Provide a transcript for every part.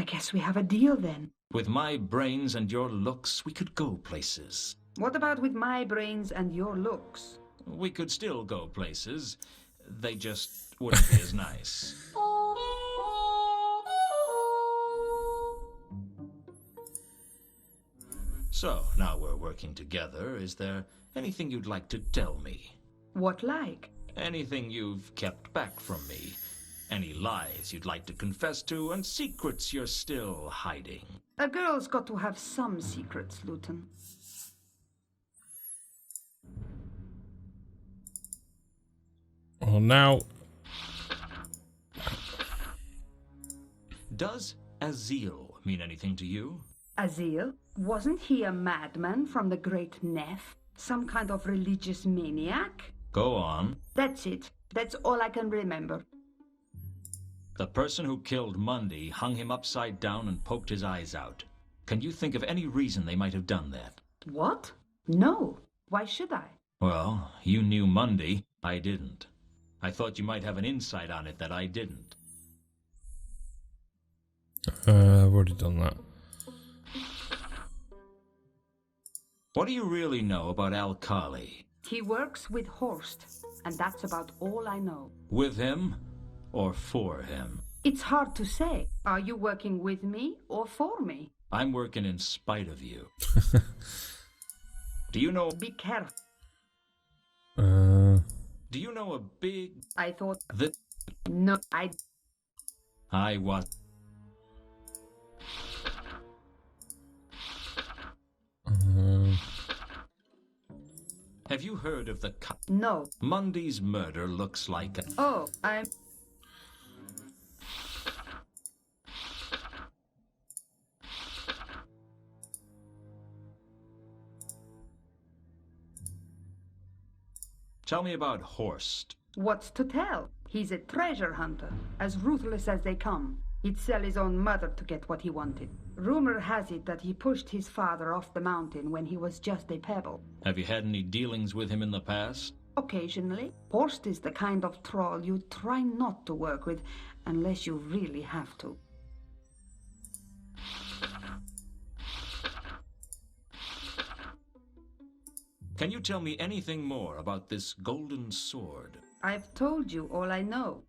guess we have a deal then. With my brains and your looks, we could go places. What about with my brains and your looks? We could still go places. They just wouldn't be as nice. So, now we're working together, is there anything you'd like to tell me? What like? Anything you've kept back from me? Any lies you'd like to confess to, and secrets you're still hiding? A girl's got to have some secrets, Luton. Well, now... Does Azil mean anything to you? Azil? Wasn't he a madman from the Great Neff? Some kind of religious maniac? Go on. That's it. That's all I can remember. The person who killed Mundy hung him upside down and poked his eyes out. Can you think of any reason they might have done that? What? No. Why should I? Well, you knew Mundy. I didn't. I thought you might have an insight on it that I didn't. I've already done that. What do you really know about Alkali? He works with Horst, and that's about all I know. With him or for him? It's hard to say. Are you working with me or for me? I'm working in spite of you. Do you know... Be careful. Do you know a big... I thought... That... No, I was... Have you heard of the... No. Mundy's murder looks like a... Oh, I'm... Tell me about Horst. What's to tell? He's a treasure hunter, as ruthless as they come. He'd sell his own mother to get what he wanted. Rumor has it that he pushed his father off the mountain when he was just a pebble. Have you had any dealings with him in the past? Occasionally. Horst is the kind of troll you try not to work with unless you really have to. Can you tell me anything more about this golden sword? I've told you all I know.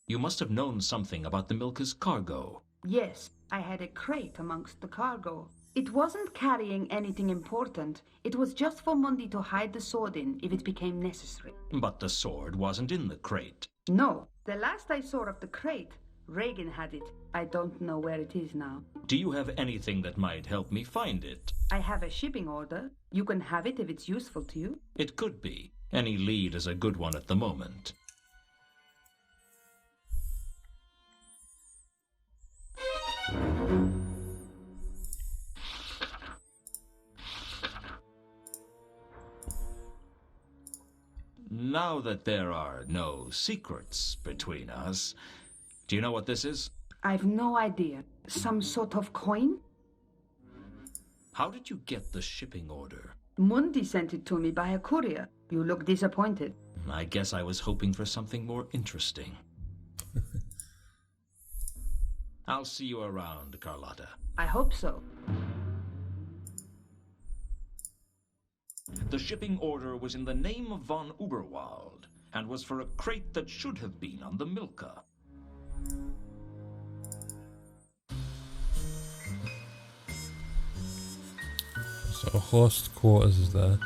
You must have known something about the Milka's cargo. Yes, I had a crate amongst the cargo. It wasn't carrying anything important. It was just for Mundy to hide the sword in if it became necessary. But the sword wasn't in the crate. No. The last I saw of the crate, Reagan had it. I don't know where it is now. Do you have anything that might help me find it? I have a shipping order. You can have it if it's useful to you. It could be. Any lead is a good one at the moment. Now that there are no secrets between us, do you know what this is? I've no idea. Some sort of coin? How did you get the shipping order? Mundy sent it to me by a courier. You look disappointed. I guess I was hoping for something more interesting. I'll see you around, Carlotta. I hope so. The shipping order was in the name of von Uberwald, and was for a crate that should have been on the Milka. So Horst quarters is there.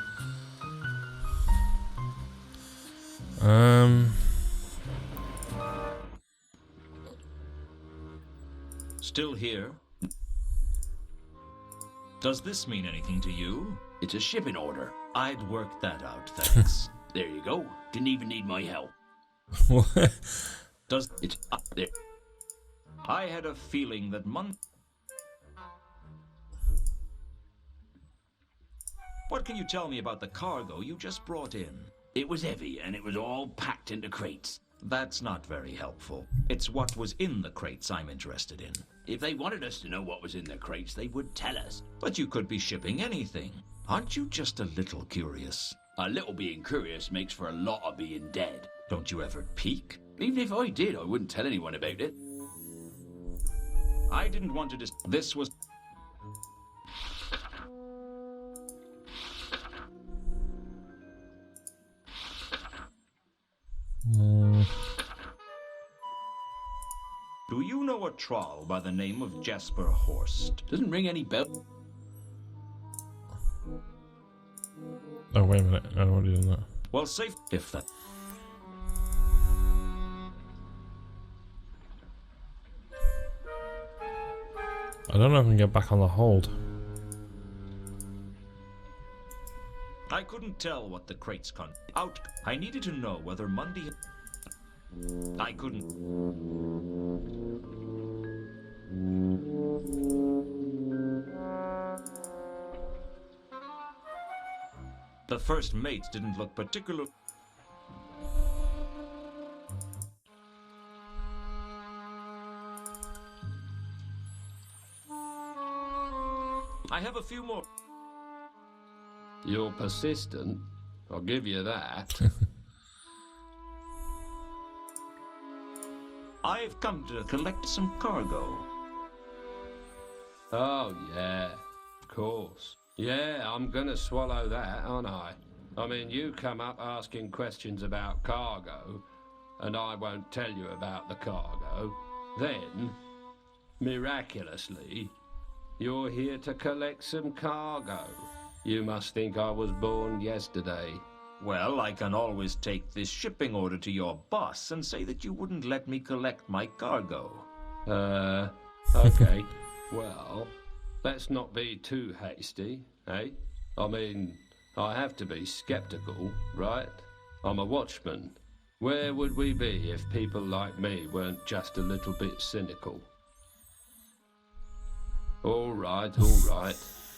Still here? Does this mean anything to you? It's a shipping order. I'd work that out, thanks. There you go. Didn't even need my help. What? Does... It's up there. I had a feeling that What can you tell me about the cargo you just brought in? It was heavy, and it was all packed into crates. That's not very helpful. It's what was in the crates I'm interested in. If they wanted us to know what was in the crates, they would tell us. But you could be shipping anything. Aren't you just a little curious? A little being curious makes for a lot of being dead. Don't you ever peek? Even if I did, I wouldn't tell anyone about it. I didn't want to this was... Do you know a troll by the name of Jasper Horst? Doesn't ring any bell. Oh, wait a minute. I've already done that. Well, safe if that... I don't know if I can get back on the hold. I couldn't tell what the crates out. I needed to know whether Monday... I couldn't... The first mates didn't look particular... I have a few more... You're persistent, I'll give you that. I've come to collect some cargo. Oh, yeah, of course. Yeah, I'm gonna swallow that, aren't I? I mean, you come up asking questions about cargo, and I won't tell you about the cargo. Then, miraculously, you're here to collect some cargo. You must think I was born yesterday. Well, I can always take this shipping order to your boss and say that you wouldn't let me collect my cargo. Okay. Well, let's not be too hasty, eh? I mean, I have to be skeptical, right? I'm a watchman. Where would we be if people like me weren't just a little bit cynical? All right.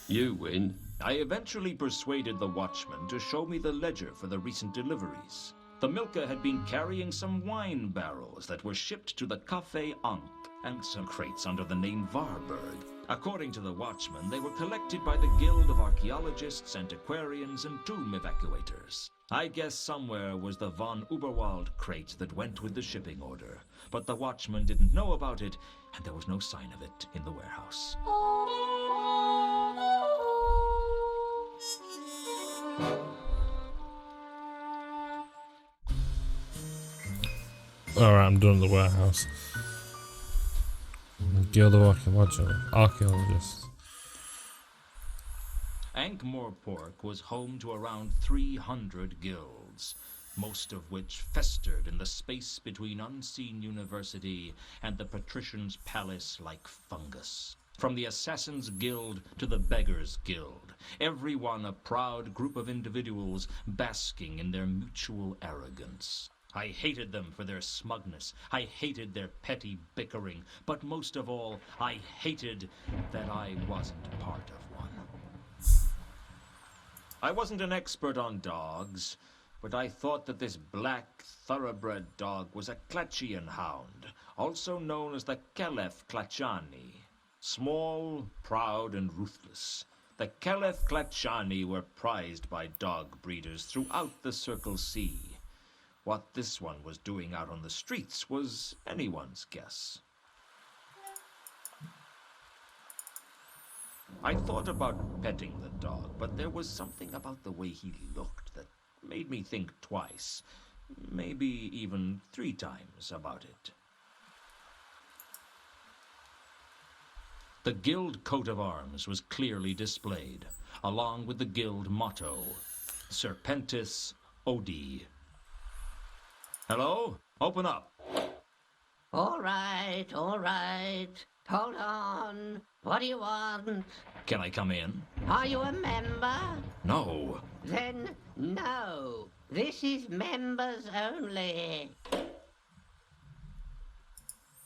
You win. I eventually persuaded the watchman to show me the ledger for the recent deliveries. The Milka had been carrying some wine barrels that were shipped to the Café Ankh and some crates under the name Varberg. According to the watchman, they were collected by the Guild of Archaeologists, Antiquarians, and Tomb Evacuators. I guess somewhere was the von Uberwald crate that went with the shipping order, but the watchman didn't know about it, and there was no sign of it in the warehouse. Alright, I'm done at the warehouse. Guild of Archaeologists. Ankh-Morpork was home to around 300 guilds, most of which festered in the space between Unseen University and the Patrician's Palace like fungus. From the Assassin's Guild to the Beggar's Guild, every one a proud group of individuals basking in their mutual arrogance. I hated them for their smugness. I hated their petty bickering. But most of all, I hated that I wasn't part of one. I wasn't an expert on dogs, but I thought that this black thoroughbred dog was a Klachian hound, also known as the Kelef Klachani. Small, proud, and ruthless, the Kelef Klachani were prized by dog breeders throughout the Circle C. What this one was doing out on the streets was anyone's guess. I thought about petting the dog, but there was something about the way he looked that made me think twice, maybe even 3 times about it. The guild coat of arms was clearly displayed, along with the guild motto, Serpentis Odi. Hello? Open up. All right. Hold on. What do you want? Can I come in? Are you a member? No. Then no. This is members only.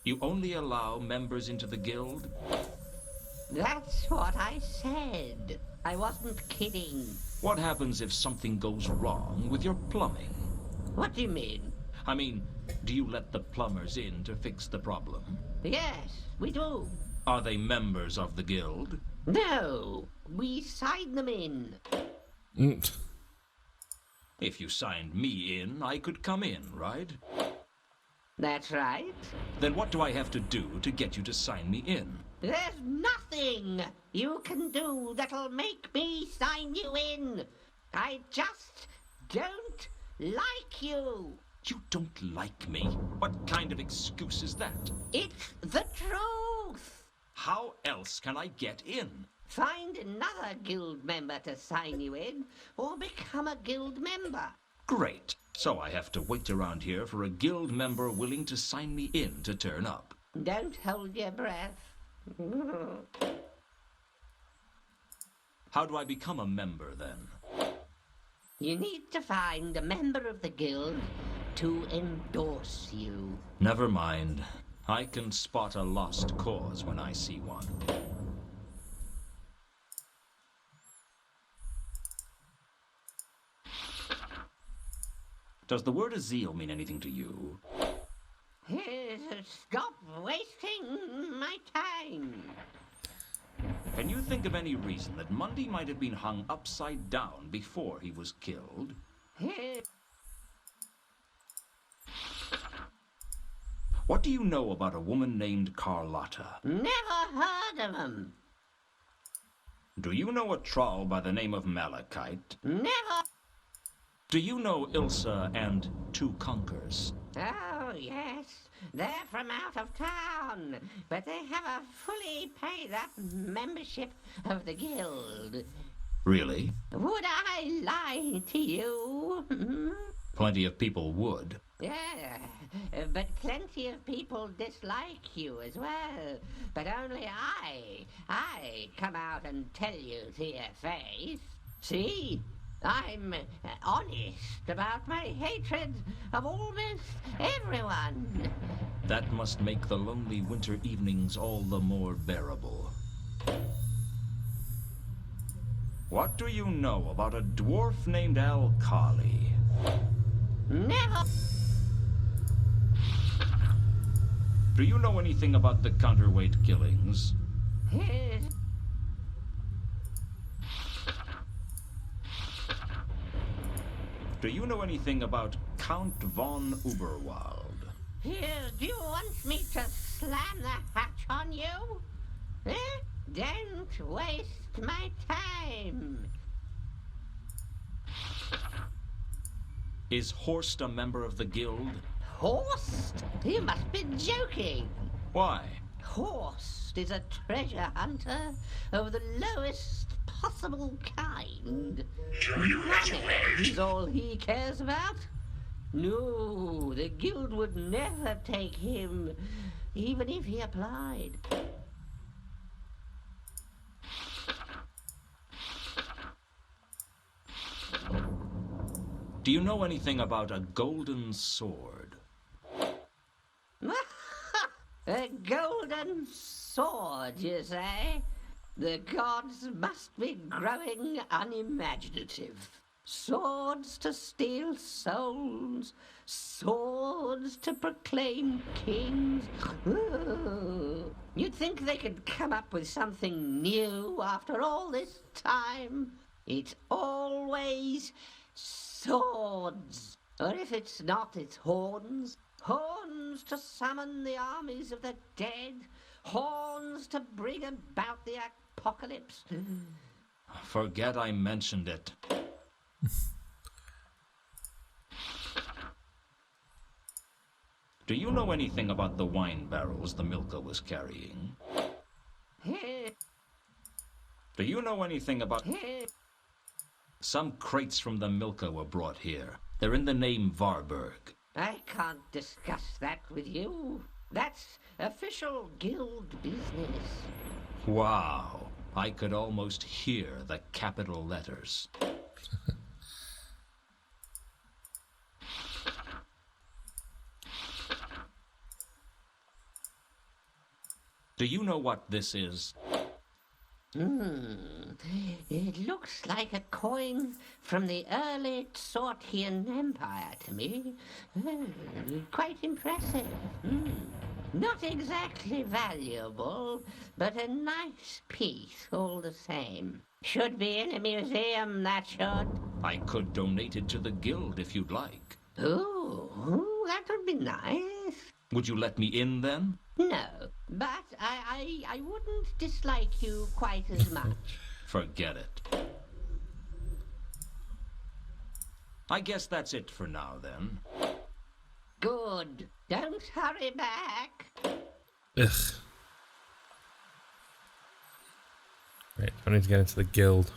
You only allow members into the guild? That's what I said. I wasn't kidding. What happens if something goes wrong with your plumbing? What do you mean? I mean, do you let the plumbers in to fix the problem? Yes, we do. Are they members of the guild? No, we sign them in. If you signed me in, I could come in, right? That's right. Then what do I have to do to get you to sign me in? There's nothing you can do that'll make me sign you in. I just don't like you. You don't like me? What kind of excuse is that? It's the truth. How else can I get in? Find another guild member to sign you in, or become a guild member. Great. So I have to wait around here for a guild member willing to sign me in to turn up. Don't hold your breath. How do I become a member, then? You need to find a member of the guild to endorse you. Never mind. I can spot a lost cause when I see one. Does the word Azil mean anything to you? Stop wasting my time. Can you think of any reason that Mundy might have been hung upside down before he was killed? What do you know about a woman named Carlotta? Never heard of him. Do you know a troll by the name of Malachite? Never. Do you know Ilsa and Two-Conkers? Oh, yes. They're from out of town, but they have a fully paid-up membership of the guild. Really? Would I lie to you? Plenty of people would. Yeah, but plenty of people dislike you as well. But only I come out and tell you to your face. See? I'm honest about my hatred of almost everyone. That must make the lonely winter evenings all the more bearable. What do you know about a dwarf named Alkali? Never. Do you know anything about the counterweight killings? Do you know anything about Count von Uberwald? Do you want me to slam the hatch on you? Don't waste my time. Is Horst a member of the guild? Horst? You must be joking. Why? Horst is a treasure hunter of the lowest possible kind. Money is all he cares about. No, the guild would never take him, even if he applied. Do you know anything about a golden sword? A golden sword, you say? The gods must be growing unimaginative. Swords to steal souls, swords to proclaim kings. You'd think they could come up with something new after all this time. It's always swords. Or if it's not, it's horns. Horns to summon the armies of the dead. Horns to bring about the apocalypse. Forget I mentioned it. Do you know anything about the wine barrels the Milka was carrying? Do you know anything about... Some crates from the Milka were brought here. They're in the name Varberg. I can't discuss that with you. That's official guild business. Wow. I could almost hear the capital letters. Do you know what this is? It looks like a coin from the early Tsortian Empire to me. Quite impressive. Not exactly valuable, but a nice piece all the same. Should be in a museum, that should. I could donate it to the guild if you'd like. Ooh, that would be nice. Would you let me in then? No, but I wouldn't dislike you quite as much. Forget it. I guess that's it for now, then. Good. Don't hurry back. Ugh. Right, I need to get into the guild.